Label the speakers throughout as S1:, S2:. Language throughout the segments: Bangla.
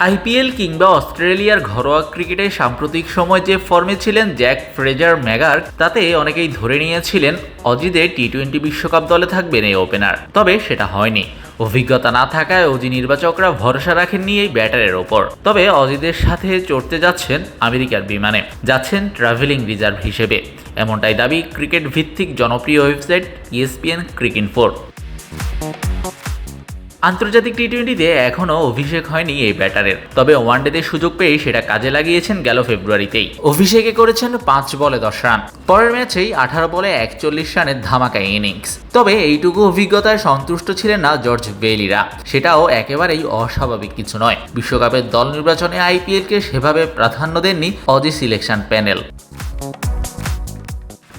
S1: আইপিএল কিংবা অস্ট্রেলিয়ার ঘরোয়া ক্রিকেটে সাম্প্রতিক সময় যে ফর্মে ছিলেন জ্যাক ফ্রেজার ম্যাগার, তাতে অনেকেই ধরে নিয়েছিলেন অজিদের টি-20 বিশ্বকাপ দলে থাকবেন এই ওপেনার। তবে সেটা হয়নি। অভিজ্ঞতা না থাকায় অজি নির্বাচকরা ভরসা রাখেননি এই ব্যাটারের ওপর। তবে অজিদের সাথে চড়তে যাচ্ছেন আমেরিকার বিমানে, যাচ্ছেন ট্রাভেলিং রিজার্ভ হিসেবে, এমনটাই দাবি ক্রিকেট ভিত্তিক জনপ্রিয় ওয়েবসাইট ESPN ক্রিকইনফো। আন্তর্জাতিক টি-20তে এখনও অভিষেক হয়নি এই ব্যাটারের, তবে ওয়ানডেতে সুযোগ পেয়ে সেটা কাজে লাগিয়েছেন গেল ফেব্রুয়ারিতেই। অভিষেকে করেছেন 5 বলে 10 রান, পরের ম্যাচেই 18 বলে 41 রানের ধামাকা ইনিংস। তবে এইটুকু অভিজ্ঞতায় সন্তুষ্ট ছিলেন না জর্জ বেইলিরা, সেটাও একেবারেই অস্বাভাবিক কিছু নয়। বিশ্বকাপের দল নির্বাচনে আইপিএলকে সেভাবে প্রাধান্য দেননি অজি সিলেকশন প্যানেল।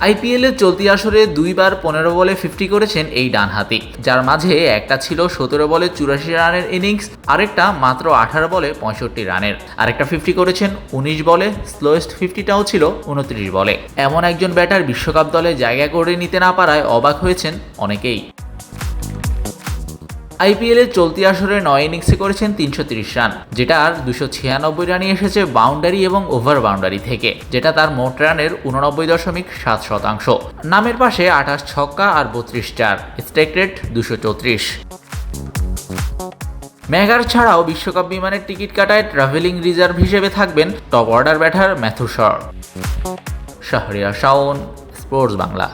S1: আইপিএলের চলতি আসরে 2 বার 15 বলে 50 করেছেন এই ডানহাতি, যার মাঝে একটা ছিল 17 বলে 84 রানের ইনিংস, আরেকটা মাত্র 18 বলে 65 রানের, আরেকটা 50 করেছেন 19 বলে, স্লোয়েস্ট 50টাও ছিল 29 বলে। এমন একজন ব্যাটার বিশ্বকাপ দলে জায়গা করে নিতে না পারায় অবাক হয়েছেন অনেকেই। আইপিএলের চলতি আসরে 9 ইনিংসে করেছেন 330 রান, যেটার 296 রানই এসেছে বাউন্ডারি এবং ওভার বাউন্ডারি থেকে, যেটা তার মোট রানের 89.7%। নামের পাশে 28 ছক্কা আর 32 চার, স্ট্রাইক রেট 234। ম্যাগার ছাড়াও বিশ্বকাপ বিমানের টিকিট কাটায় ট্রাভেলিং রিজার্ভ হিসেবে থাকবেন top order batter Matthew Shahriar Shaon, sports Bangla.